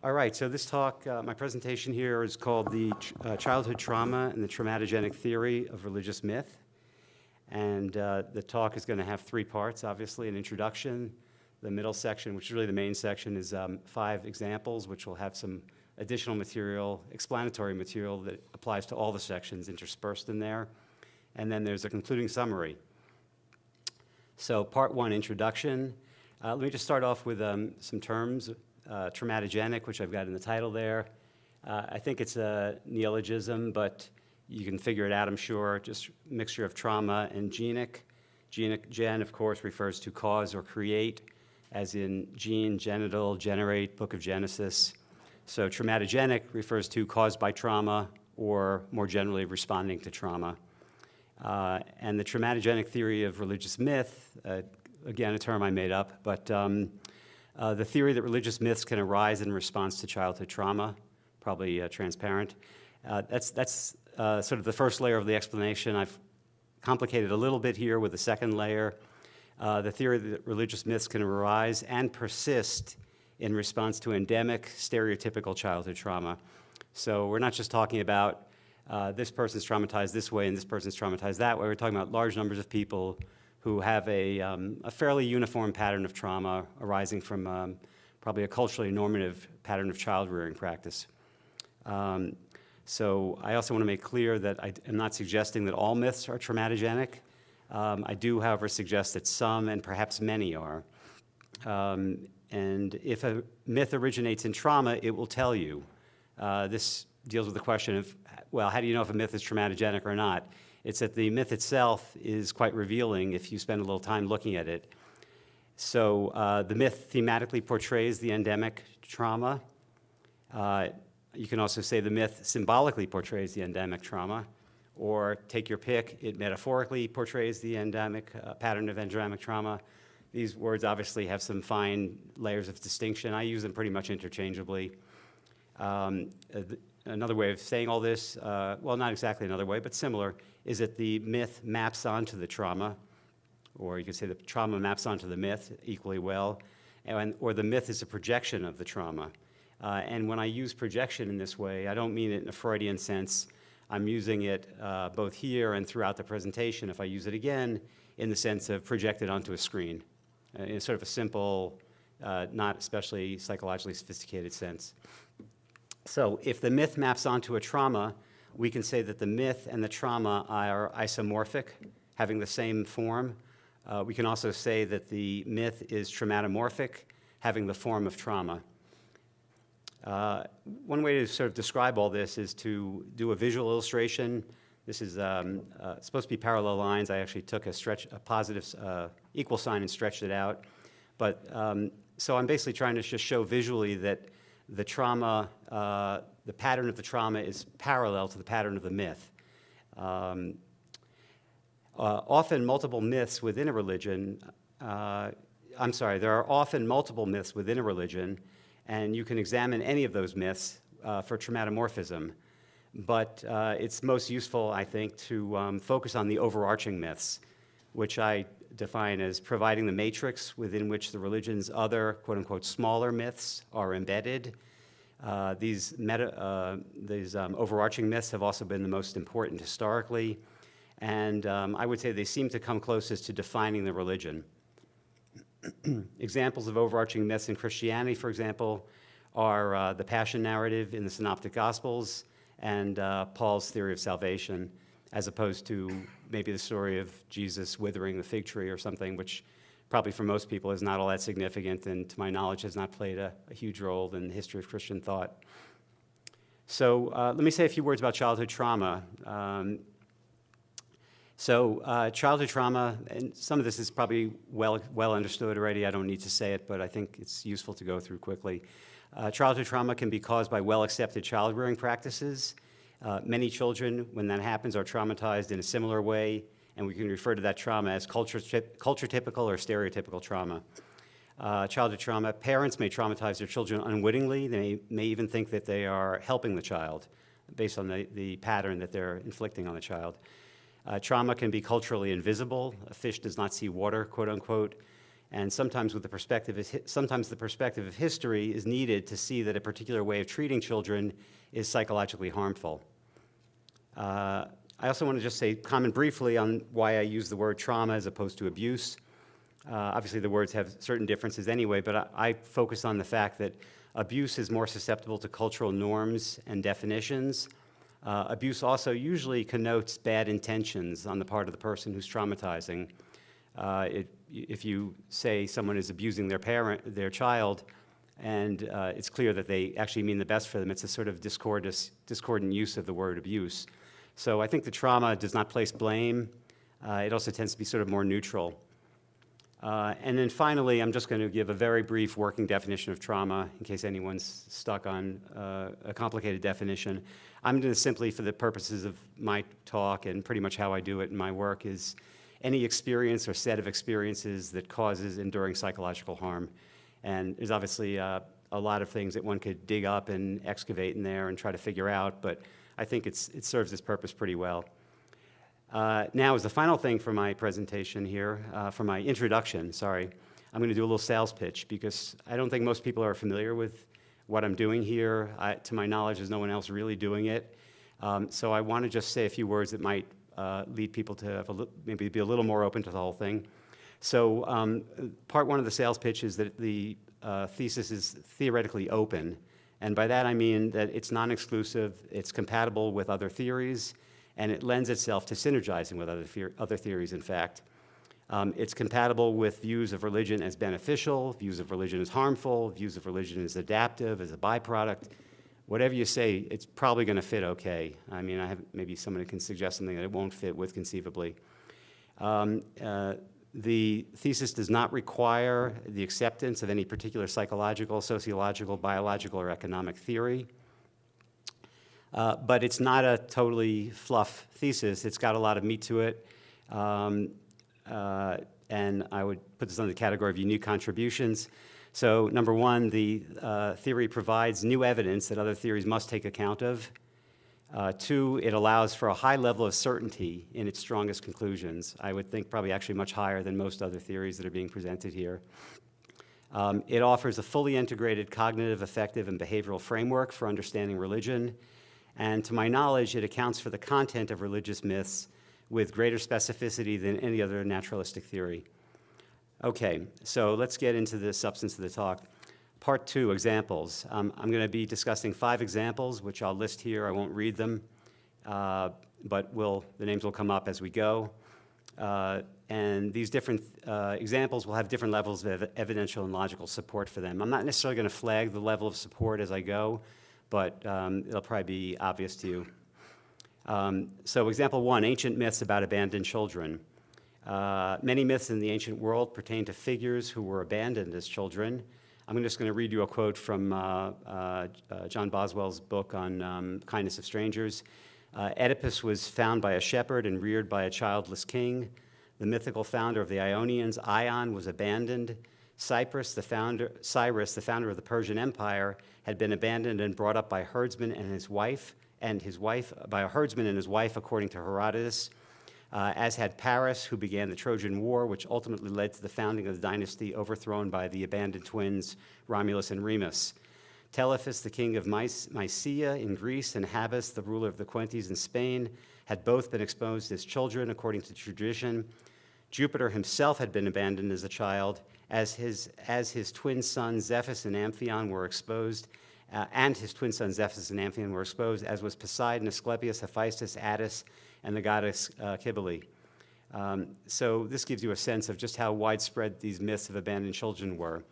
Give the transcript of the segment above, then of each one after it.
All right, so this talk, my presentation here is called the Childhood Trauma and the Traumatogenic Theory of Religious Myth. And the talk is going to have three parts, obviously, an introduction. The middle section, which is really the main section, is 5 examples, which will have some additional material, explanatory material that applies to all the sections interspersed in there. And then there's a concluding summary. So part 1, introduction. Let me just start off with some terms. Traumatogenic, which I've got in the title there. I think it's a neologism, but you can figure it out, I'm sure. Just a mixture of trauma and genic. Gen, of course, refers to cause or create, as in gene, genital, generate, Book of Genesis. So traumatogenic refers to caused by trauma or more generally responding to trauma. And the traumatogenic theory of religious myth, again, a term I made up, but the theory that religious myths can arise in response to childhood trauma, probably transparent. That's sort of the first layer of the explanation. I've complicated a little bit here with the second layer. The theory that religious myths can arise and persist in response to endemic, stereotypical childhood trauma. So we're not just talking about this person's traumatized this way and this person's traumatized that way. We're talking about large numbers of people who have a fairly uniform pattern of trauma arising from probably a culturally normative pattern of child-rearing practice. So I also want to make clear that I am not suggesting that all myths are traumatogenic. I do, however, suggest that some and perhaps many are. And if a myth originates in trauma, it will tell you. This deals with the question of, well, how do you know if a myth is traumatogenic or not? It's that the myth itself is quite revealing if you spend a little time looking at it. So the myth thematically portrays the endemic trauma. You can also say the myth symbolically portrays the endemic trauma, or take your pick, it metaphorically portrays the endemic pattern of endemic trauma. These words obviously have some fine layers of distinction. I use them pretty much interchangeably. Another way of saying all this, well, not exactly another way, but similar, is that the myth maps onto the trauma, or you could say the trauma maps onto the myth equally well, or the myth is a projection of the trauma. And when I use projection in this way, I don't mean it in a Freudian sense. I'm using it both here and throughout the presentation, if I use it again, in the sense of projected onto a screen, in sort of a simple, not especially psychologically sophisticated sense. So if the myth maps onto a trauma, we can say that the myth and the trauma are isomorphic, having the same form. We can also say that the myth is traumatomorphic, having the form of trauma. One way to sort of describe all this is to do a visual illustration. This is supposed to be parallel lines. I actually took a positive equal sign and stretched it out. But so I'm basically trying to just show visually that the trauma, the pattern of the trauma is parallel to the pattern of the myth. Often multiple myths within a religion, there are often multiple myths within a religion, and you can examine any of those myths for traumatomorphism. But it's most useful, I think, to focus on the overarching myths, which I define as providing the matrix within which the religion's other, quote-unquote, smaller myths are embedded. These overarching myths have also been the most important historically, and I would say they seem to come closest to defining the religion. Examples of overarching myths in Christianity, for example, are the Passion narrative in the Synoptic Gospels and Paul's theory of salvation, as opposed to maybe the story of Jesus withering the fig tree or something, which probably for most people is not all that significant and to my knowledge has not played a huge role in the history of Christian thought. So let me say a few words about childhood trauma. Childhood trauma, and some of this is probably well understood already. I don't need to say it, but I think it's useful to go through quickly. Childhood trauma can be caused by well-accepted child-rearing practices. Many children, when that happens, are traumatized in a similar way, and we can refer to that trauma as culture-typical or stereotypical trauma. Childhood trauma, parents may traumatize their children unwittingly. They may even think that they are helping the child based on the pattern that they're inflicting on the child. Trauma can be culturally invisible. A fish does not see water, quote unquote. And sometimes the perspective of history is needed to see that a particular way of treating children is psychologically harmful. I also want to just comment briefly on why I use the word trauma as opposed to abuse. Obviously, the words have certain differences anyway, but I focus on the fact that abuse is more susceptible to cultural norms and definitions. Abuse also usually connotes bad intentions on the part of the person who's traumatizing. If you say someone is abusing their child, and it's clear that they actually mean the best for them, it's a sort of discordant use of the word abuse. So I think the trauma does not place blame. It also tends to be sort of more neutral. And then finally, I'm just going to give a very brief working definition of trauma in case anyone's stuck on a complicated definition. I'm going to simply, for the purposes of my talk and pretty much how I do it in my work, is any experience or set of experiences that causes enduring psychological harm. And there's obviously a lot of things that one could dig up and excavate in there and try to figure out, but I think it serves its purpose pretty well. Now, as the final thing for my presentation here, for my introduction, I'm going to do a little sales pitch because I don't think most people are familiar with what I'm doing here. To my knowledge, there's no one else really doing it. So I want to just say a few words that might lead people to have maybe be a little more open to the whole thing. So part one of the sales pitch is that the thesis is theoretically open. And by that I mean that it's non-exclusive, it's compatible with other theories, and it lends itself to synergizing with other theories, in fact. It's compatible with views of religion as beneficial, views of religion as harmful, views of religion as adaptive, as a byproduct. Whatever you say, it's probably going to fit okay. I mean, maybe someone can suggest something that it won't fit with conceivably. The thesis does not require the acceptance of any particular psychological, sociological, biological, or economic theory. But it's not a totally fluff thesis. It's got a lot of meat to it. And I would put this under the category of unique contributions. So number one, the theory provides new evidence that other theories must take account of. Two, it allows for a high level of certainty in its strongest conclusions. I would think probably actually much higher than most other theories that are being presented here. It offers a fully integrated cognitive, affective, and behavioral framework for understanding religion. And to my knowledge, it accounts for the content of religious myths with greater specificity than any other naturalistic theory. Okay, so let's get into the substance of the talk. Part two, examples. I'm going to be discussing 5 examples, which I'll list here. I won't read them, but the names will come up as we go. And these different examples will have different levels of evidential and logical support for them. I'm not necessarily going to flag the level of support as I go, but it'll probably be obvious to you. So example 1, ancient myths about abandoned children. Many myths in the ancient world pertain to figures who were abandoned as children. I'm just going to read you a quote from John Boswell's book on Kindness of Strangers. Oedipus was found by a shepherd and reared by a childless king. The mythical founder of the Ionians, Ion, was abandoned. Cyrus, the founder of the Persian Empire, had been abandoned and brought up by a herdsman and his wife, according to Herodotus, as had Paris, who began the Trojan War, which ultimately led to the founding of the dynasty overthrown by the abandoned twins Romulus and Remus. Telephus, the king of Mysia in Greece, and Habas, the ruler of the Quentes in Spain, had both been exposed as children, according to tradition. Jupiter himself had been abandoned as a child, as his twin sons Zephyrus and Amphion were exposed, as was Poseidon, Asclepius, Hephaestus, Attis, and the goddess Cybele. So this gives you a sense of just how widespread these myths of abandoned children were.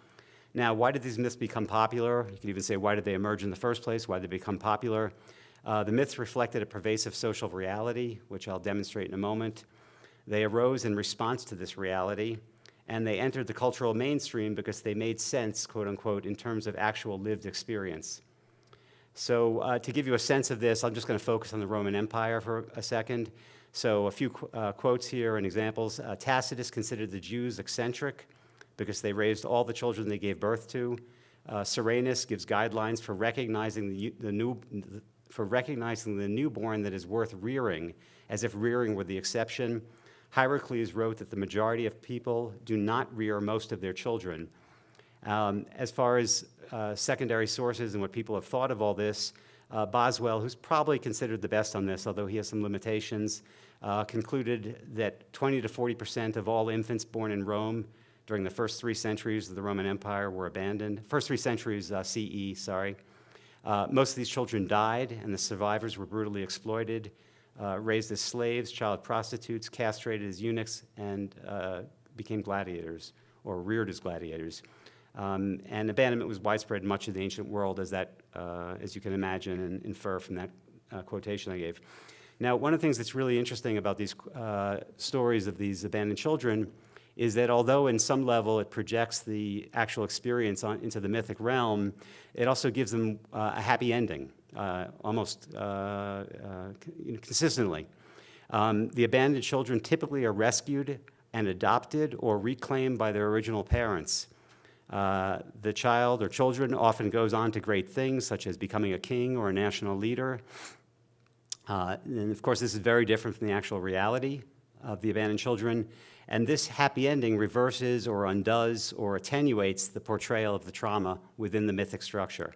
Now, why did these myths become popular? You could even say, why did they emerge in the first place? Why did they become popular? The myths reflected a pervasive social reality, which I'll demonstrate in a moment. They arose in response to this reality, and they entered the cultural mainstream because they made sense, quote unquote, in terms of actual lived experience. So to give you a sense of this, I'm just going to focus on the Roman Empire for a second. So a few quotes here and examples. Tacitus considered the Jews eccentric because they raised all the children they gave birth to. Serenus gives guidelines for recognizing the newborn that is worth rearing, as if rearing were the exception. Hierocles wrote that the majority of people do not rear most of their children. As far as secondary sources and what people have thought of all this, Boswell, who's probably considered the best on this, although he has some limitations, concluded that 20 to 40% of all infants born in Rome during the first 3 centuries of the Roman Empire were abandoned. First 3 centuries CE, sorry. Most of these children died, and the survivors were brutally exploited, raised as slaves, child prostitutes, castrated as eunuchs, and became gladiators, or reared as gladiators. And abandonment was widespread in much of the ancient world, as you can imagine and infer from that quotation I gave. Now, one of the things that's really interesting about these stories of these abandoned children is that although in some level it projects the actual experience into the mythic realm, it also gives them a happy ending, almost consistently. The abandoned children typically are rescued and adopted or reclaimed by their original parents. The child or children often goes on to great things, such as becoming a king or a national leader. And of course, this is very different from the actual reality of the abandoned children. And this happy ending reverses or undoes or attenuates the portrayal of the trauma within the mythic structure.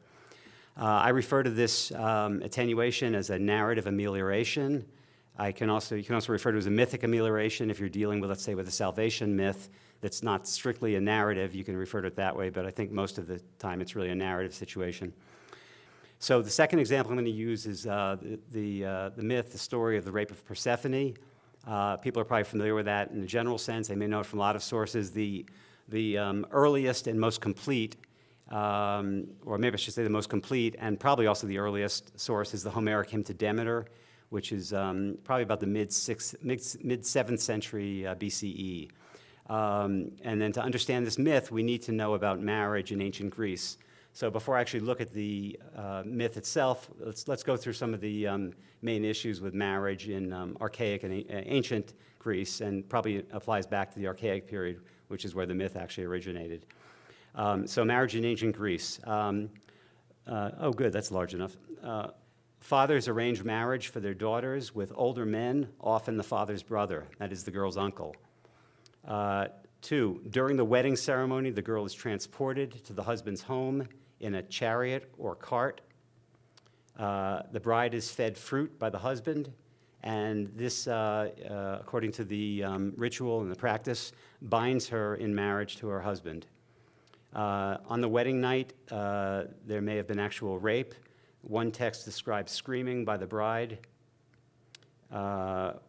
I refer to this attenuation as a narrative amelioration. You can also refer to it as a mythic amelioration if you're dealing with, let's say, with a salvation myth that's not strictly a narrative. You can refer to it that way, but I think most of the time it's really a narrative situation. So the second example I'm going to use is the myth, the story of the rape of Persephone. People are probably familiar with that in a general sense. They may know it from a lot of sources. The earliest and most complete, or maybe I should say the most complete, and probably also the earliest source is the Homeric hymn to Demeter, which is probably about the mid-7th century BCE. And then to understand this myth, we need to know about marriage in ancient Greece. So before I actually look at the myth itself, let's go through some of the main issues with marriage in archaic and ancient Greece, and probably applies back to the archaic period, which is where the myth actually originated. So marriage in ancient Greece. Oh, good, that's large enough. Fathers arrange marriage for their daughters with older men, often the father's brother, that is the girl's uncle. 2, during the wedding ceremony, the girl is transported to the husband's home in a chariot or cart. The bride is fed fruit by the husband, and this, according to the ritual and the practice, binds her in marriage to her husband. On the wedding night, there may have been actual rape. One text describes screaming by the bride. While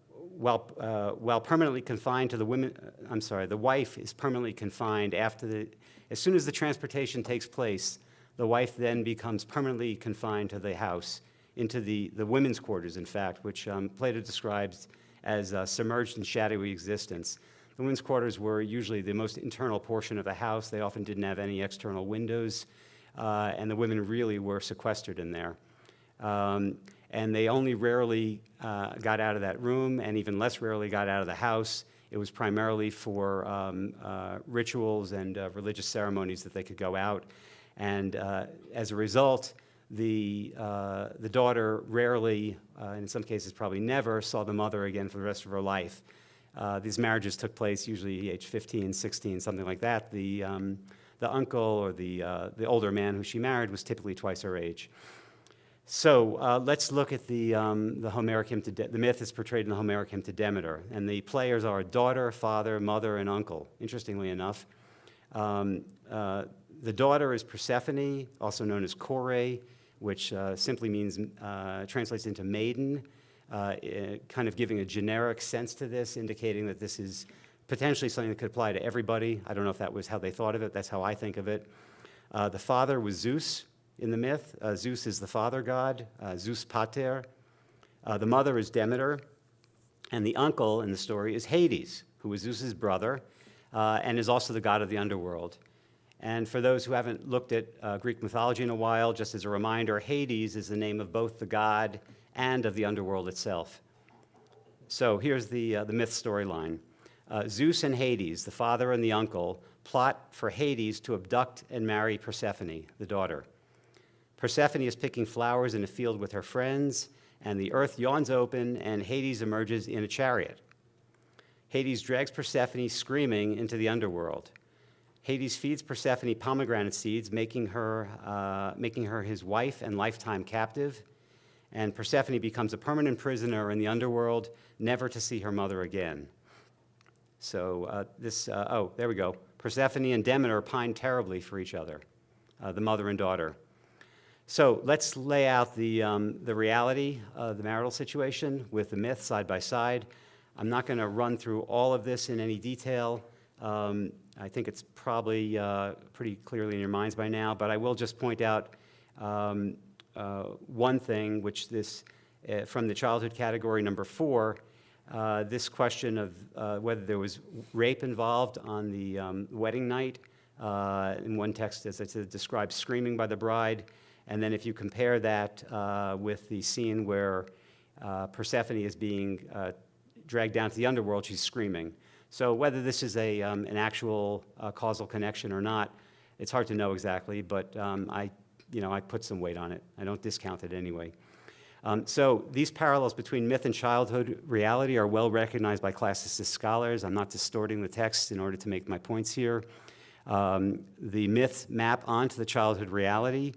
permanently confined to the the wife is permanently confined as soon as the transportation takes place, the wife then becomes permanently confined to the house, into the women's quarters, in fact, which Plato describes as submerged in shadowy existence. The women's quarters were usually the most internal portion of the house. They often didn't have any external windows, and the women really were sequestered in there. And they only rarely got out of that room, and even less rarely got out of the house. It was primarily for rituals and religious ceremonies that they could go out. And as a result, the daughter rarely, in some cases probably never, saw the mother again for the rest of her life. These marriages took place usually age 15, 16, something like that. The uncle or the older man who she married was typically twice her age. So let's look at the Homeric hymn to the myth is portrayed in the Homeric hymn to Demeter, and the players are daughter, father, mother, and uncle. Interestingly enough, the daughter is Persephone, also known as Kore, which simply means translates into maiden, kind of giving a generic sense to this, indicating that this is potentially something that could apply to everybody. I don't know if that was how they thought of it. That's how I think of it. The father was Zeus. In the myth, Zeus is the father god, Zeus pater. The mother is Demeter, and the uncle in the story is Hades, who is Zeus's brother, and is also the god of the underworld. And for those who haven't looked at Greek mythology in a while, just as a reminder, Hades is the name of both the god and of the underworld itself. So here's the myth storyline. Zeus and Hades, the father and the uncle, plot for Hades to abduct and marry Persephone, the daughter. Persephone is picking flowers in a field with her friends, and the earth yawns open, and Hades emerges in a chariot. Hades drags Persephone screaming into the underworld. Hades feeds Persephone pomegranate seeds, making her his wife and lifetime captive. And Persephone becomes a permanent prisoner in the underworld, never to see her mother again. So there we go. Persephone and Demeter pine terribly for each other, the mother and daughter. So let's lay out the reality of the marital situation with the myth side by side. I'm not going to run through all of this in any detail. I think it's probably pretty clearly in your minds by now, but I will just point out one thing, which this, from the childhood category number 4, this question of whether there was rape involved on the wedding night. In one text, as I said, describes screaming by the bride. And then if you compare that with the scene where Persephone is being dragged down to the underworld, she's screaming. So whether this is an actual causal connection or not, it's hard to know exactly, but I put some weight on it. I don't discount it anyway. So these parallels between myth and childhood reality are well recognized by classicist scholars. I'm not distorting the text in order to make my points here. The myths map onto the childhood reality.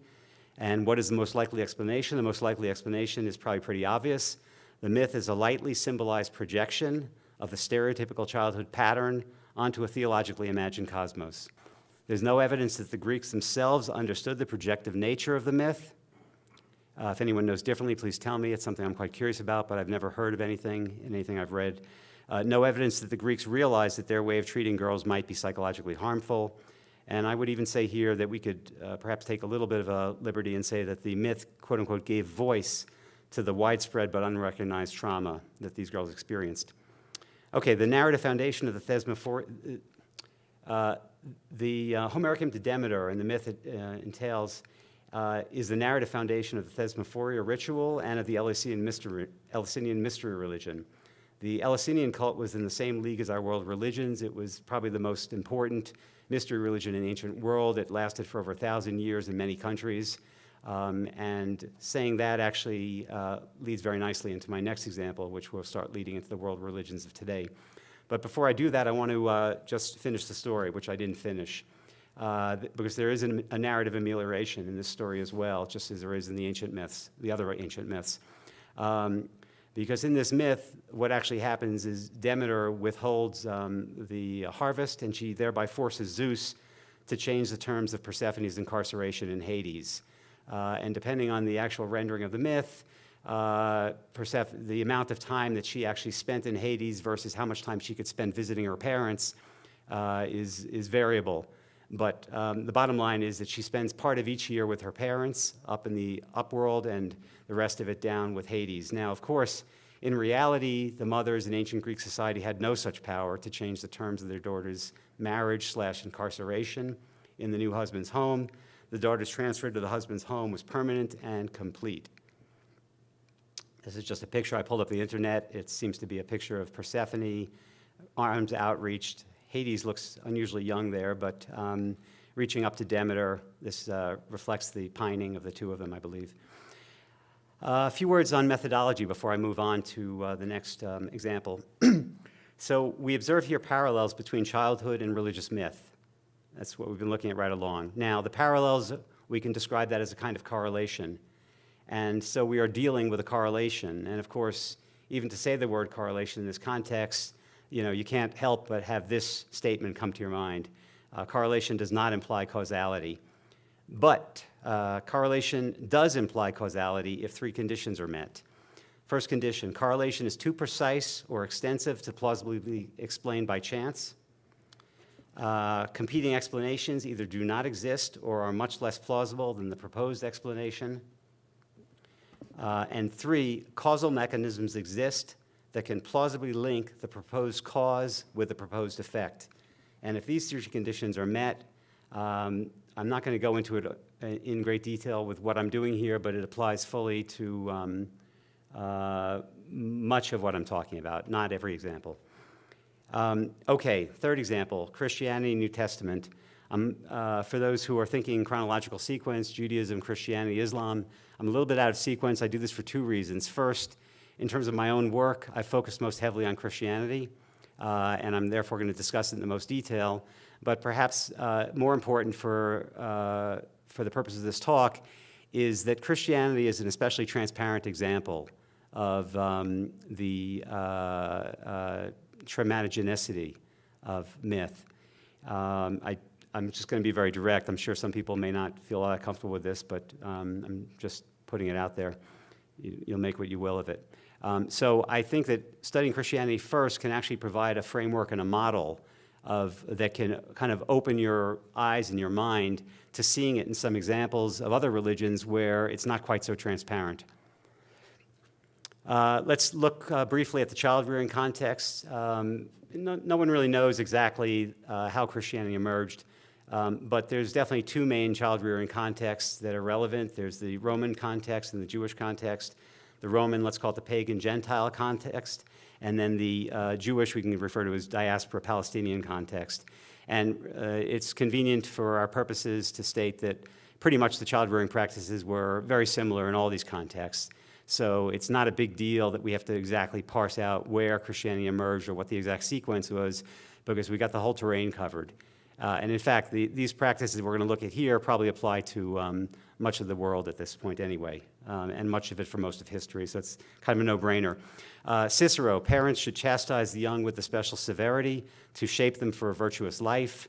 And what is the most likely explanation? The most likely explanation is probably pretty obvious. The myth is a lightly symbolized projection of the stereotypical childhood pattern onto a theologically imagined cosmos. There's no evidence that the Greeks themselves understood the projective nature of the myth. If anyone knows differently, please tell me. It's something I'm quite curious about, but I've never heard of anything I've read. No evidence that the Greeks realized that their way of treating girls might be psychologically harmful. And I would even say here that we could perhaps take a little bit of a liberty and say that the myth, quote unquote, gave voice to the widespread but unrecognized trauma that these girls experienced. Okay, the narrative foundation of the Thesmophoria, the Homeric hymn to Demeter and the myth it entails is the narrative foundation of the Thesmophoria ritual and of the Eleusinian mystery religion. The Eleusinian cult was in the same league as our world religions. It was probably the most important mystery religion in the ancient world. It lasted for over 1,000 years in many countries. And saying that actually leads very nicely into my next example, which will start leading into the world religions of today. But before I do that, I want to just finish the story, which I didn't finish, because there is a narrative amelioration in this story as well, just as there is in the ancient myths, the other ancient myths. Because in this myth, what actually happens is Demeter withholds the harvest, and she thereby forces Zeus to change the terms of Persephone's incarceration in Hades. And depending on the actual rendering of the myth, the amount of time that she actually spent in Hades versus how much time she could spend visiting her parents is variable. But the bottom line is that she spends part of each year with her parents up in the upworld and the rest of it down with Hades. Now, of course, in reality, the mothers in ancient Greek society had no such power to change the terms of their daughter's marriage/incarceration in the new husband's home. The daughter's transfer to the husband's home was permanent and complete. This is just a picture I pulled up the internet. It seems to be a picture of Persephone, arms outreached. Hades looks unusually young there, but reaching up to Demeter. This reflects the pining of the two of them, I believe. A few words on methodology before I move on to the next example. So we observe here parallels between childhood and religious myth. That's what we've been looking at right along. Now, the parallels, we can describe that as a kind of correlation. And so we are dealing with a correlation. And of course, even to say the word correlation in this context, you can't help but have this statement come to your mind. Correlation does not imply causality. But correlation does imply causality if 3 conditions are met. First condition, correlation is too precise or extensive to plausibly be explained by chance. Competing explanations either do not exist or are much less plausible than the proposed explanation. And 3, causal mechanisms exist that can plausibly link the proposed cause with the proposed effect. And if these 3 conditions are met, I'm not going to go into it in great detail with what I'm doing here, but it applies fully to much of what I'm talking about, not every example. Okay, third example, Christianity, New Testament. For those who are thinking chronological sequence, Judaism, Christianity, Islam, I'm a little bit out of sequence. I do this for 2 reasons. First, in terms of my own work, I focus most heavily on Christianity. and I'm therefore going to discuss it in the most detail. But perhaps more important for the purpose of this talk is that Christianity is an especially transparent example of the tramatogenicity of myth. I'm just going to be very direct. I'm sure some people may not feel all that comfortable with this, but I'm just putting it out there. You'll make what you will of it. So I think that studying Christianity first can actually provide a framework and a model that can kind of open your eyes and your mind to seeing it in some examples of other religions where it's not quite so transparent. Let's look briefly at the child-rearing context. No one really knows exactly how Christianity emerged, but there's definitely two main child-rearing contexts that are relevant. There's the Roman context and the Jewish context. The Roman, let's call it the pagan Gentile context, and then the Jewish, we can refer to as diaspora Palestinian context. And it's convenient for our purposes to state that pretty much the child-rearing practices were very similar in all these contexts. So it's not a big deal that we have to exactly parse out where Christianity emerged or what the exact sequence was, because we got the whole terrain covered. And in fact, these practices we're going to look at here probably apply to much of the world at this point anyway, and much of it for most of history, so it's kind of a no-brainer. Cicero, parents should chastise the young with a special severity to shape them for a virtuous life.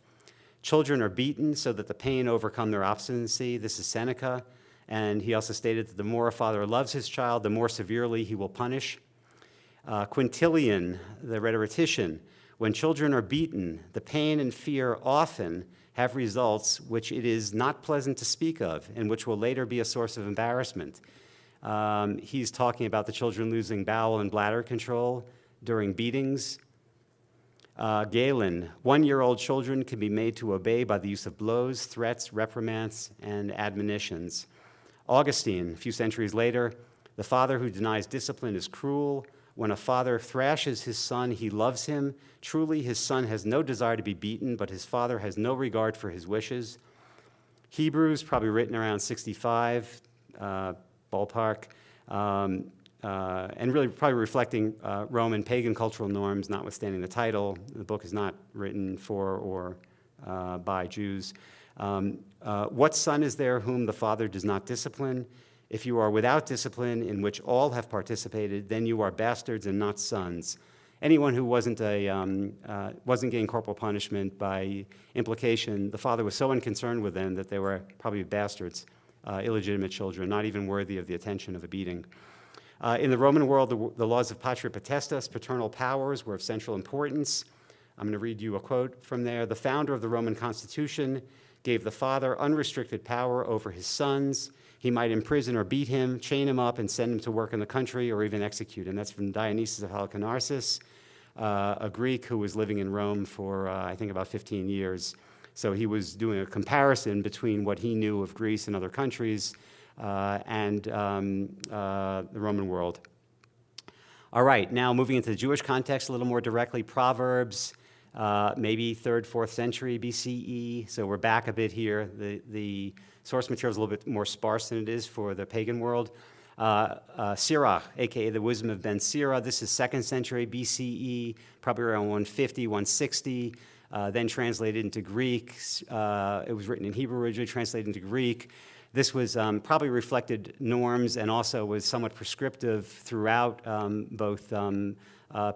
Children are beaten so that the pain overcome their obstinacy. This is Seneca. And he also stated that the more a father loves his child, the more severely he will punish. Quintilian, the rhetorician, when children are beaten, the pain and fear often have results which it is not pleasant to speak of and which will later be a source of embarrassment. He's talking about the children losing bowel and bladder control during beatings. Galen, 1-year-old children can be made to obey by the use of blows, threats, reprimands, and admonitions. Augustine, a few centuries later, the father who denies discipline is cruel. When a father thrashes his son, he loves him. Truly, his son has no desire to be beaten, but his father has no regard for his wishes. Hebrews, probably written around 65, ballpark, and really probably reflecting Roman pagan cultural norms, notwithstanding the title. The book is not written for or by Jews. What son is there whom the father does not discipline? If you are without discipline, in which all have participated, then you are bastards and not sons. Anyone who wasn't getting corporal punishment, by implication, the father was so unconcerned with them that they were probably bastards, illegitimate children, not even worthy of the attention of a beating. In the Roman world, the laws of patria potestas, paternal powers, were of central importance. I'm going to read you a quote from there. The founder of the Roman Constitution gave the father unrestricted power over his sons. He might imprison or beat him, chain him up, and send him to work in the country, or even execute him. That's from Dionysius of Halicarnassus, a Greek who was living in Rome for, I think, about 15 years. So he was doing a comparison between what he knew of Greece and other countries and the Roman world. All right, now moving into the Jewish context a little more directly, Proverbs, maybe 3rd, 4th century BCE. So we're back a bit here. The source material is a little bit more sparse than it is for the pagan world. Sirach, aka the Wisdom of Ben Sira. This is 2nd century BCE, probably around 150, 160. Then translated into Greek. It was written in Hebrew originally, translated into Greek. This was probably reflected norms and also was somewhat prescriptive throughout both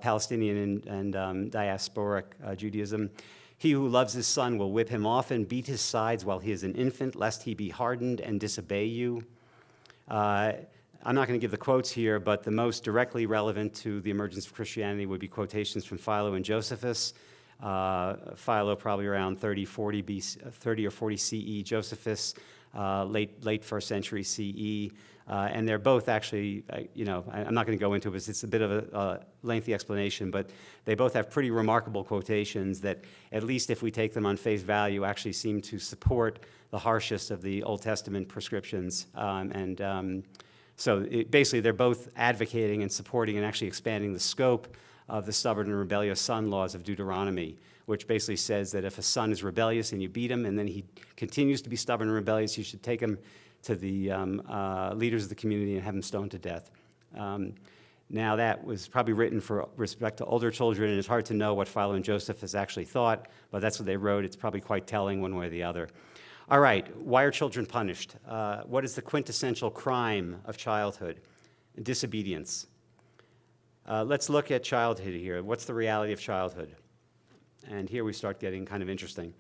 Palestinian and diasporic Judaism. He who loves his son will whip him often, beat his sides while he is an infant, lest he be hardened and disobey you. I'm not going to give the quotes here, but the most directly relevant to the emergence of Christianity would be quotations from Philo and Josephus. Philo probably around 30 or 40 CE, Josephus late 1st century CE. And they're both actually, I'm not going to go into it because it's a bit of a lengthy explanation, but they both have pretty remarkable quotations that, at least if we take them on face value, actually seem to support the harshest of the Old Testament prescriptions. So basically, they're both advocating and supporting and actually expanding the scope of the stubborn and rebellious son laws of Deuteronomy, which basically says that if a son is rebellious and you beat him and then he continues to be stubborn and rebellious, you should take him to the leaders of the community and have him stoned to death. Now, that was probably written for respect to older children, and it's hard to know what Philo and Josephus actually thought, but that's what they wrote. It's probably quite telling one way or the other. All right, why are children punished? What is the quintessential crime of childhood? Disobedience. Let's look at childhood here. What's the reality of childhood? And here we start getting kind of interesting.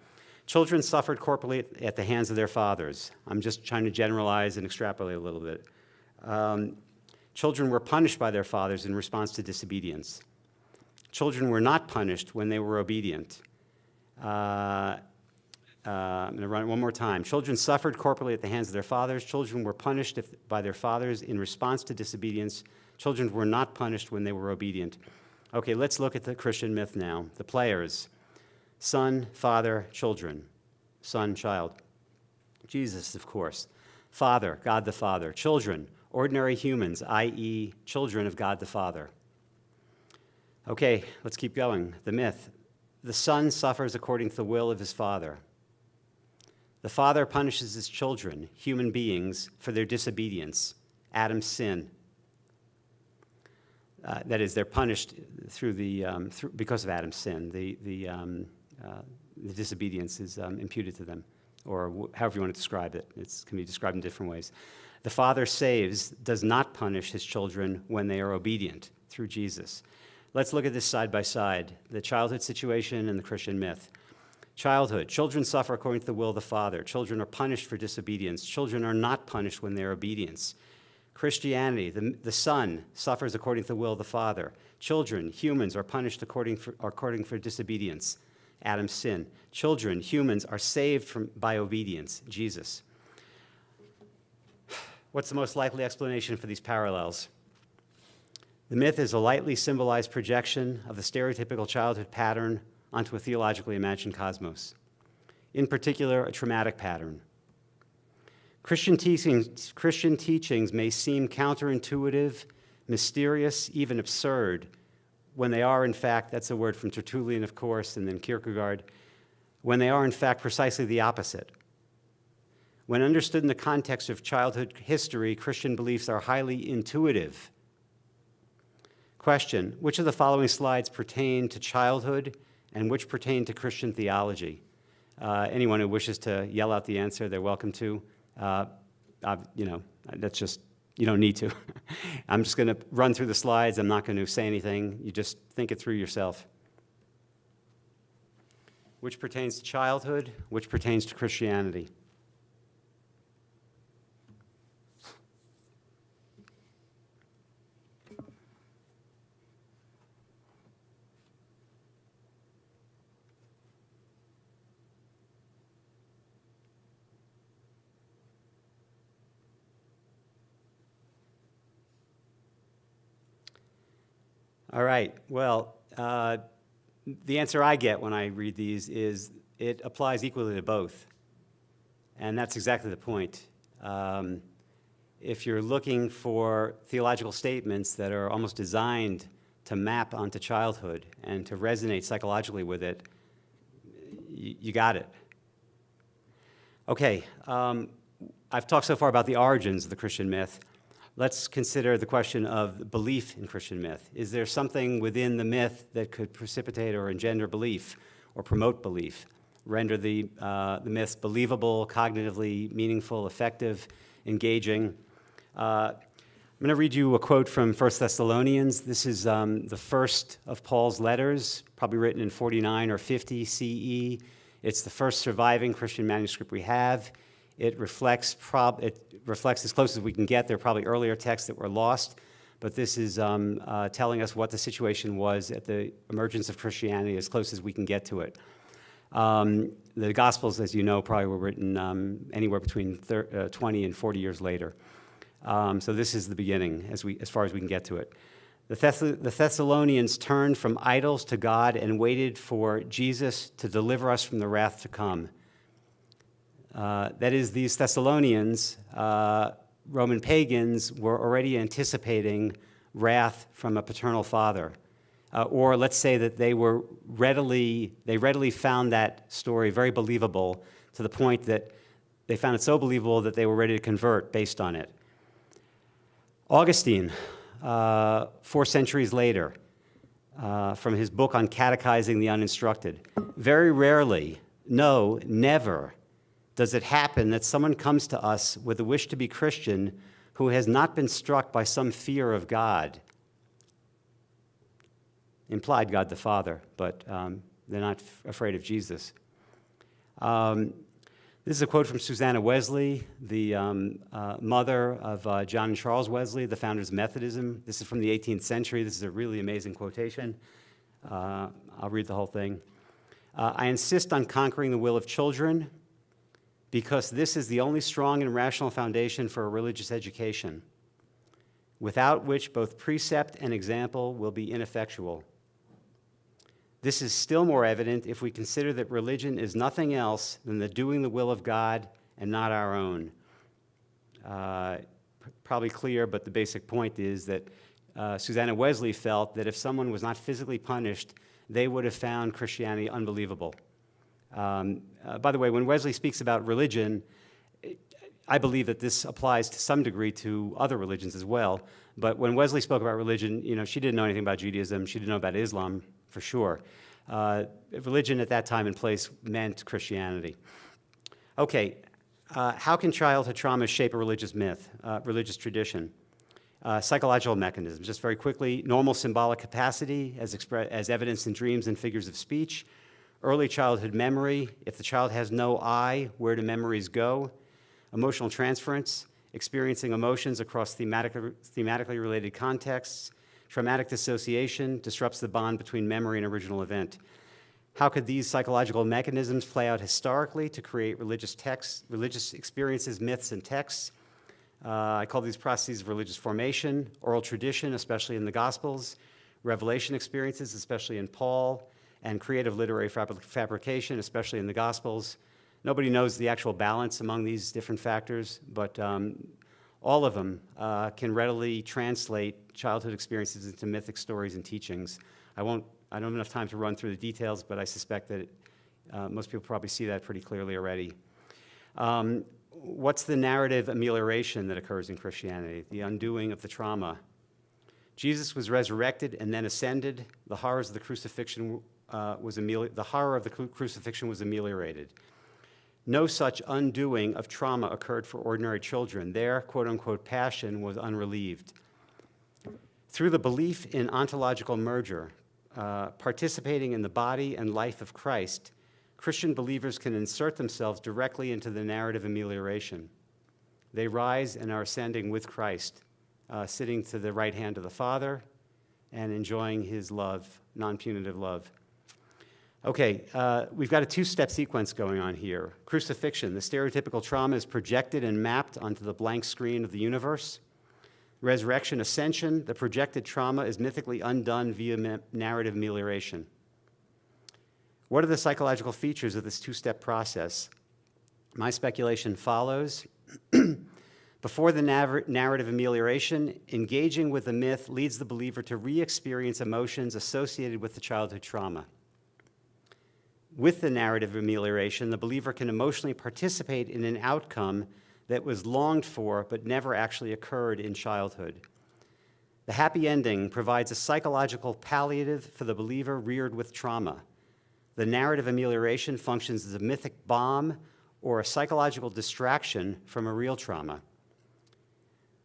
Children suffered corporally at the hands of their fathers. I'm just trying to generalize and extrapolate a little bit. Children were punished by their fathers in response to disobedience. Children were not punished when they were obedient. I'm going to run it one more time. Children suffered corporally at the hands of their fathers. Children were punished by their fathers in response to disobedience. Children were not punished when they were obedient. Okay, let's look at the Christian myth now. The players: son, father, children. Son, child. Jesus, of course. Father, God the Father. Children, ordinary humans, i.e., children of God the Father. Okay, let's keep going. The myth: the son suffers according to the will of his father. The father punishes his children, human beings, for their disobedience, Adam's sin. That is, they're punished because of Adam's sin. The disobedience is imputed to them, or however you want to describe it. It can be described in different ways. The father saves, does not punish his children when they are obedient through Jesus. Let's look at this side by side, the childhood situation and the Christian myth. Childhood: children suffer according to the will of the father. Children are punished for disobedience. Children are not punished when they're obedience. Christianity: the son suffers according to the will of the father. Children, humans, are punished according for disobedience, Adam's sin. Children, humans, are saved by obedience, Jesus. What's the most likely explanation for these parallels? The myth is a lightly symbolized projection of the stereotypical childhood pattern onto a theologically imagined cosmos, in particular, a traumatic pattern. Christian teachings may seem counterintuitive, mysterious, even absurd, when they are, in fact, that's a word from Tertullian, of course, and then Kierkegaard, when they are, in fact, precisely the opposite. When understood in the context of childhood history, Christian beliefs are highly intuitive. Question: which of the following slides pertain to childhood and which pertain to Christian theology? Anyone who wishes to yell out the answer, they're welcome to. That's just, you don't need to. I'm just going to run through the slides. I'm not going to say anything. You just think it through yourself. Which pertains to childhood, which pertains to Christianity? All right, well, the answer I get when I read these is it applies equally to both. And that's exactly the point. If you're looking for theological statements that are almost designed to map onto childhood and to resonate psychologically with it, you got it. Okay, I've talked so far about the origins of the Christian myth. Let's consider the question of belief in Christian myth. Is there something within the myth that could precipitate or engender belief or promote belief, render the myths believable, cognitively meaningful, effective, engaging? I'm going to read you a quote from 1 Thessalonians. This is the first of Paul's letters, probably written in 49 or 50 CE. It's the first surviving Christian manuscript we have. It reflects as close as we can get. There are probably earlier texts that were lost, but this is telling us what the situation was at the emergence of Christianity as close as we can get to it. The Gospels, as you know, probably were written anywhere between 20 and 40 years later. So this is the beginning as far as we can get to it. The Thessalonians turned from idols to God and waited for Jesus to deliver us from the wrath to come. That is, these Thessalonians, Roman pagans, were already anticipating wrath from a paternal father. Or let's say that they readily found that story very believable to the point that they found it so believable that they were ready to convert based on it. Augustine, 4 centuries later, from his book on catechizing the uninstructed. Very rarely, no, never, does it happen that someone comes to us with a wish to be Christian who has not been struck by some fear of God. Implied God the Father, but they're not afraid of Jesus. This is a quote from Susanna Wesley, the mother of John and Charles Wesley, the founders of Methodism. This is from the 18th century. This is a really amazing quotation. I'll read the whole thing. I insist on conquering the will of children because this is the only strong and rational foundation for a religious education, without which both precept and example will be ineffectual. This is still more evident if we consider that religion is nothing else than the doing the will of God and not our own. Probably clear, but the basic point is that Susanna Wesley felt that if someone was not physically punished, they would have found Christianity unbelievable. By the way, when Wesley speaks about religion, I believe that this applies to some degree to other religions as well. But when Wesley spoke about religion, she didn't know anything about Judaism. She didn't know about Islam, for sure. Religion at that time and place meant Christianity. Okay, how can childhood trauma shape a religious myth, religious tradition? Psychological mechanisms, just very quickly. Normal symbolic capacity as evidenced in dreams and figures of speech. Early childhood memory. If the child has no I, where do memories go? Emotional transference, experiencing emotions across thematically related contexts. Traumatic dissociation disrupts the bond between memory and original event. How could these psychological mechanisms play out historically to create religious texts, religious experiences, myths, and texts? I call these processes of religious formation, oral tradition, especially in the Gospels, revelation experiences, especially in Paul, and creative literary fabrication, especially in the Gospels. Nobody knows the actual balance among these different factors, but all of them can readily translate childhood experiences into mythic stories and teachings. I don't have enough time to run through the details, but I suspect that most people probably see that pretty clearly already. What's the narrative amelioration that occurs in Christianity? The undoing of the trauma. Jesus was resurrected and then ascended. The horrors of the crucifixion was ameliorated. No such undoing of trauma occurred for ordinary children. Their quote-unquote passion was unrelieved. Through the belief in ontological merger, participating in the body and life of Christ, Christian believers can insert themselves directly into the narrative amelioration. They rise and are ascending with Christ, sitting to the right hand of the Father and enjoying his love, non-punitive love. Okay, we've got a two-step sequence going on here. Crucifixion, the stereotypical trauma is projected and mapped onto the blank screen of the universe. Resurrection, ascension, the projected trauma is mythically undone via narrative amelioration. What are the psychological features of this two-step process? My speculation follows. Before the narrative amelioration, engaging with the myth leads the believer to re-experience emotions associated with the childhood trauma. With the narrative amelioration, the believer can emotionally participate in an outcome that was longed for but never actually occurred in childhood. The happy ending provides a psychological palliative for the believer reared with trauma. The narrative amelioration functions as a mythic balm or a psychological distraction from a real trauma.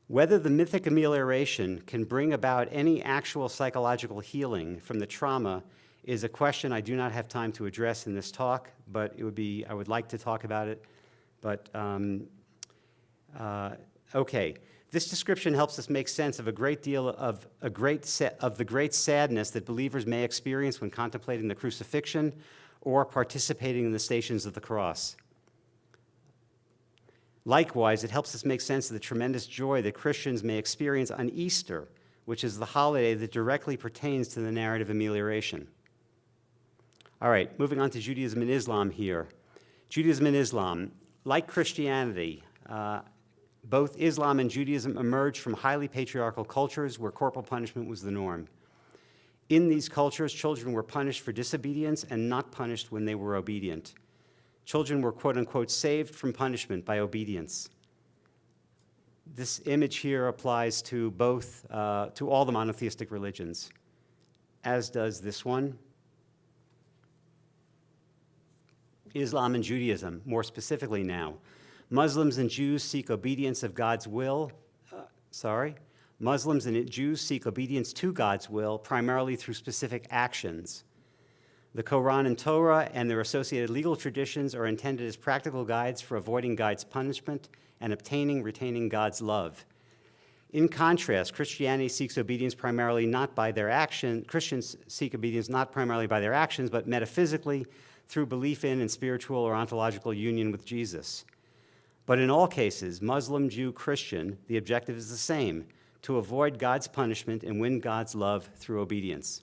Whether the mythic amelioration can bring about any actual psychological healing from the trauma is a question I do not have time to address in this talk, but I would like to talk about it. But, okay. This description helps us make sense of the great sadness that believers may experience when contemplating the crucifixion or participating in the Stations of the Cross. Likewise, it helps us make sense of the tremendous joy that Christians may experience on Easter, which is the holiday that directly pertains to the narrative amelioration. All right, moving on to Judaism and Islam here. Judaism and Islam, like Christianity, both Islam and Judaism emerged from highly patriarchal cultures where corporal punishment was the norm. In these cultures, children were punished for disobedience and not punished when they were obedient. Children were, quote unquote, saved from punishment by obedience. This image here applies to both, to all the monotheistic religions, as does this one. Islam and Judaism, more specifically now. Muslims and Jews seek obedience of God's will. Muslims and Jews seek obedience to God's will primarily through specific actions. The Quran and Torah and their associated legal traditions are intended as practical guides for avoiding God's punishment and retaining God's love. In contrast, Christianity seeks obedience primarily not by their action. Christians seek obedience not primarily by their actions, but metaphysically through belief in and spiritual or ontological union with Jesus. But in all cases, Muslim, Jew, Christian, the objective is the same: to avoid God's punishment and win God's love through obedience.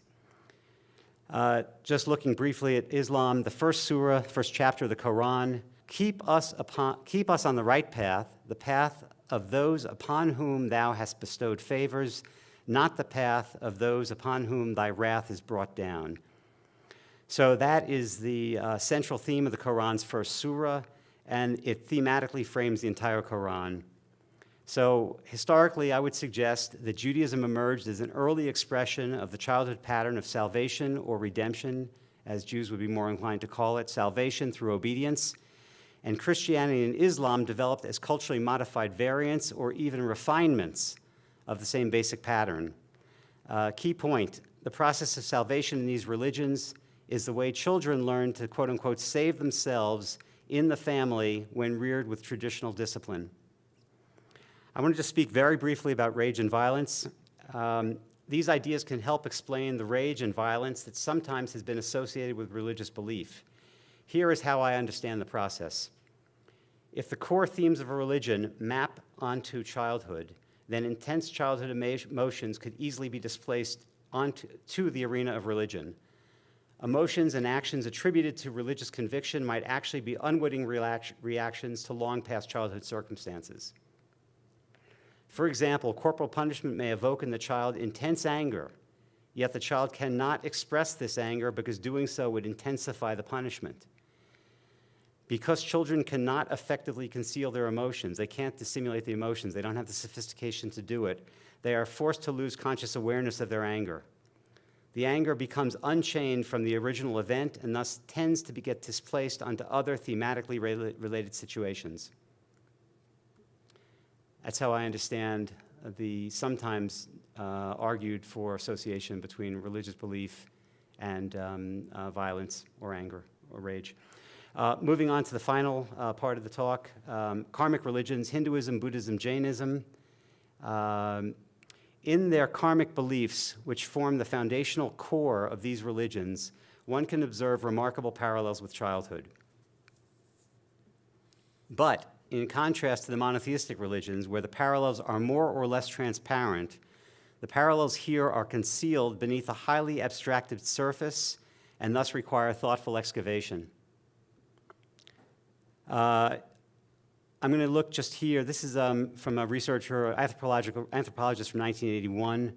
Just looking briefly at Islam, the first surah, first chapter of the Quran, keep us on the right path, the path of those upon whom thou hast bestowed favors, not the path of those upon whom thy wrath is brought down. So that is the central theme of the Quran's first surah, and it thematically frames the entire Quran. So historically, I would suggest that Judaism emerged as an early expression of the childhood pattern of salvation or redemption, as Jews would be more inclined to call it, salvation through obedience. And Christianity and Islam developed as culturally modified variants or even refinements of the same basic pattern. Key point, the process of salvation in these religions is the way children learn to, quote unquote, save themselves in the family when reared with traditional discipline. I want to just speak very briefly about rage and violence. These ideas can help explain the rage and violence that sometimes has been associated with religious belief. Here is how I understand the process. If the core themes of a religion map onto childhood, then intense childhood emotions could easily be displaced onto the arena of religion. Emotions and actions attributed to religious conviction might actually be unwitting reactions to long past childhood circumstances. For example, corporal punishment may evoke in the child intense anger, yet the child cannot express this anger because doing so would intensify the punishment. Because children cannot effectively conceal their emotions, they can't dissimulate the emotions, they don't have the sophistication to do it, they are forced to lose conscious awareness of their anger. The anger becomes unchained from the original event and thus tends to get displaced onto other thematically related situations. That's how I understand the sometimes argued for association between religious belief and violence or anger or rage. Moving on to the final part of the talk, karmic religions, Hinduism, Buddhism, Jainism. In their karmic beliefs, which form the foundational core of these religions, one can observe remarkable parallels with childhood. But in contrast to the monotheistic religions, where the parallels are more or less transparent, the parallels here are concealed beneath a highly abstracted surface and thus require thoughtful excavation. I'm going to look just here. This is from a researcher, anthropologist from 1981,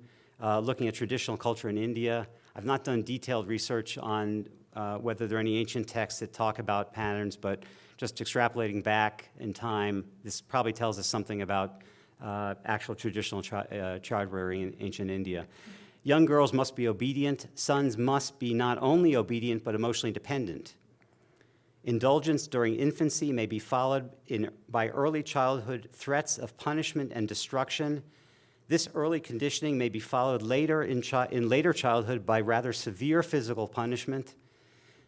looking at traditional culture in India. I've not done detailed research on whether there are any ancient texts that talk about patterns, but just extrapolating back in time, this probably tells us something about actual traditional child rearing in ancient India. Young girls must be obedient. Sons must be not only obedient, but emotionally dependent. Indulgence during infancy may be followed by early childhood threats of punishment and destruction. This early conditioning may be followed later in later childhood by rather severe physical punishment.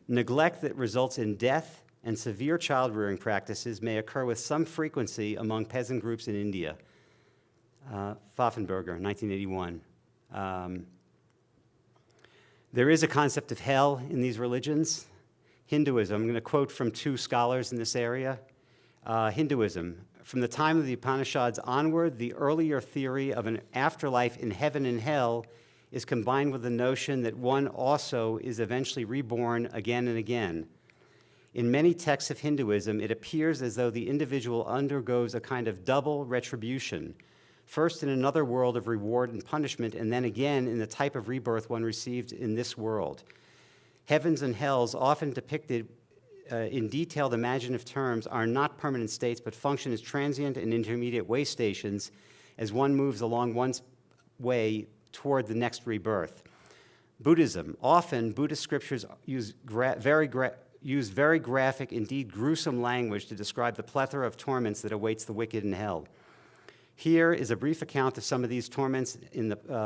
Neglect that results in death and severe child-rearing practices may occur with some frequency among peasant groups in India. Pfaffenberger, 1981. There is a concept of hell in these religions. Hinduism, I'm going to quote from two scholars in this area. Hinduism, from the time of the Upanishads onward, the earlier theory of an afterlife in heaven and hell is combined with the notion that one also is eventually reborn again and again. In many texts of Hinduism, it appears as though the individual undergoes a kind of double retribution, first in another world of reward and punishment, and then again in the type of rebirth one received in this world. Heavens and hells, often depicted in detailed imaginative terms, are not permanent states, but function as transient and intermediate way stations as one moves along one's way toward the next rebirth. Buddhism. Often, Buddhist scriptures use very graphic, indeed gruesome language to describe the plethora of torments that awaits the wicked in hell. Here is a brief account of some of these torments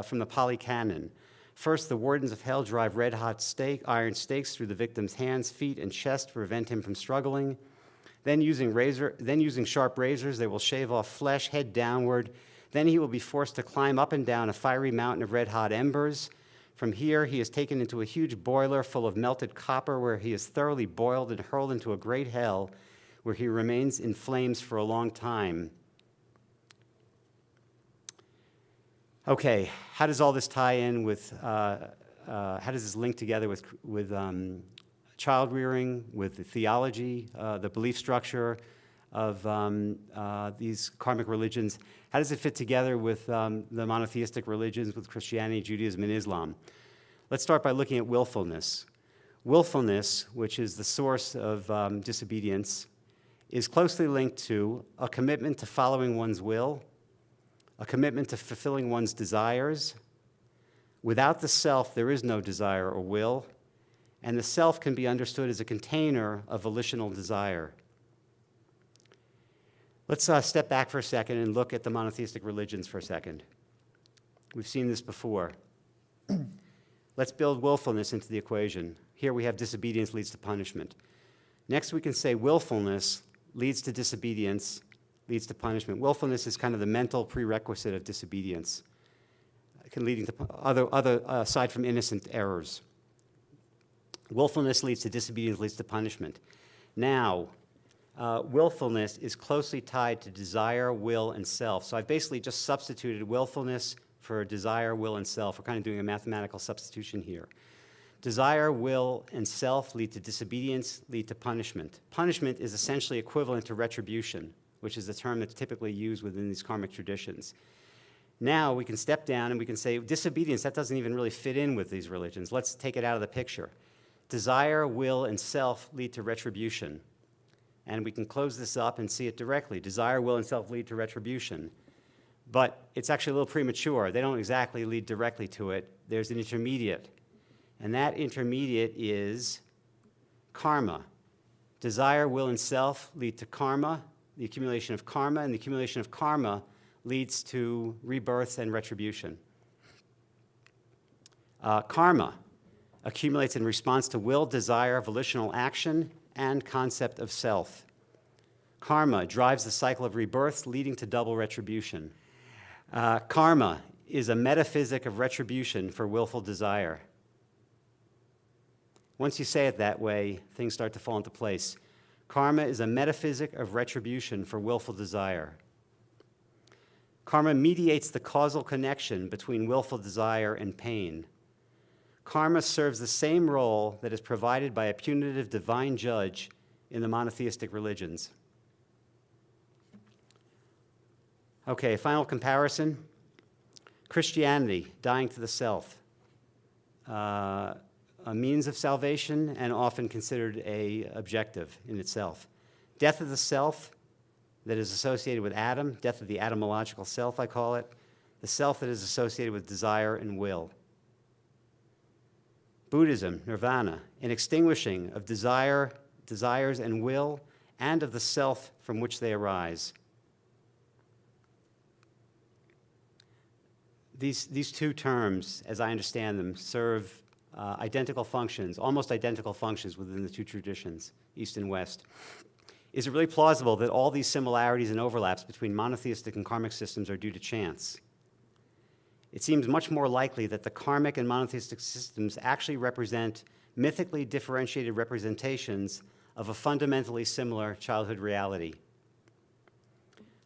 from the Pali Canon. First, the wardens of hell drive red-hot iron stakes through the victim's hands, feet, and chest to prevent him from struggling. Then using sharp razors, they will shave off flesh, head downward. Then he will be forced to climb up and down a fiery mountain of red-hot embers. From here, he is taken into a huge boiler full of melted copper, where he is thoroughly boiled and hurled into a great hell, where he remains in flames for a long time. Okay, how does all this tie in with, how does this link together with child rearing, with the theology, the belief structure of these karmic religions? How does it fit together with the monotheistic religions, with Christianity, Judaism, and Islam? Let's start by looking at willfulness. Willfulness, which is the source of disobedience, is closely linked to a commitment to following one's will, a commitment to fulfilling one's desires. Without the self, there is no desire or will, and the self can be understood as a container of volitional desire. Let's step back for a second and look at the monotheistic religions for a second. We've seen this before. Let's build willfulness into the equation. Here we have disobedience leads to punishment. Next we can say willfulness leads to disobedience, leads to punishment. Willfulness is kind of the mental prerequisite of disobedience, leading to other aside from innocent errors. Willfulness leads to disobedience, leads to punishment. Now, willfulness is closely tied to desire, will, and self. So I've basically just substituted willfulness for desire, will, and self. We're kind of doing a mathematical substitution here. Desire, will, and self lead to disobedience, lead to punishment. Punishment is essentially equivalent to retribution, which is a term that's typically used within these karmic traditions. Now we can step down and we can say disobedience, that doesn't even really fit in with these religions. Let's take it out of the picture. Desire, will, and self lead to retribution. And we can close this up and see it directly. Desire, will, and self lead to retribution. But it's actually a little premature. They don't exactly lead directly to it. There's an intermediate. And that intermediate is karma. Desire, will, and self lead to karma, the accumulation of karma, and the accumulation of karma leads to rebirths and retribution. Karma accumulates in response to will, desire, volitional action, and concept of self. Karma drives the cycle of rebirths, leading to double retribution. Karma is a metaphysic of retribution for willful desire. Once you say it that way, things start to fall into place. Karma is a metaphysic of retribution for willful desire. Karma mediates the causal connection between willful desire and pain. Karma serves the same role that is provided by a punitive divine judge in the monotheistic religions. Okay, final comparison. Christianity, dying to the self. A means of salvation and often considered an objective in itself. Death of the self that is associated with Adam, death of the etymological self, I call it, the self that is associated with desire and will. Buddhism, nirvana, an extinguishing of desires and will, and of the self from which they arise. These two terms, as I understand them, serve identical functions, almost identical functions within the two traditions, East and West. Is it really plausible that all these similarities and overlaps between monotheistic and karmic systems are due to chance? It seems much more likely that the karmic and monotheistic systems actually represent mythically differentiated representations of a fundamentally similar childhood reality.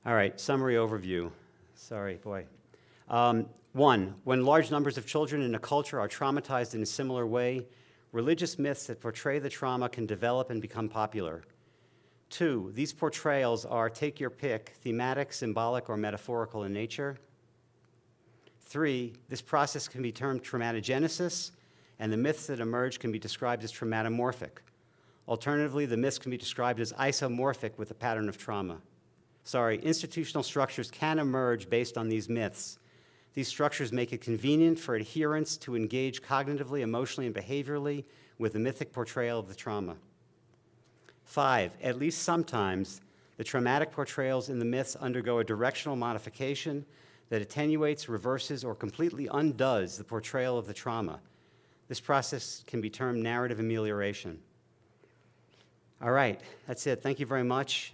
All right, summary overview. Sorry, boy. 1, when large numbers of children in a culture are traumatized in a similar way, religious myths that portray the trauma can develop and become popular. 2, these portrayals are, take your pick, thematic, symbolic, or metaphorical in nature. 3, this process can be termed traumatogenesis, and the myths that emerge can be described as traumatomorphic. Alternatively, the myths can be described as isomorphic with the pattern of trauma. Institutional structures can emerge based on these myths. These structures make it convenient for adherents to engage cognitively, emotionally, and behaviorally with the mythic portrayal of the trauma. 5, at least sometimes, the traumatic portrayals in the myths undergo a directional modification that attenuates, reverses, or completely undoes the portrayal of the trauma. This process can be termed narrative amelioration. All right, that's it. Thank you very much.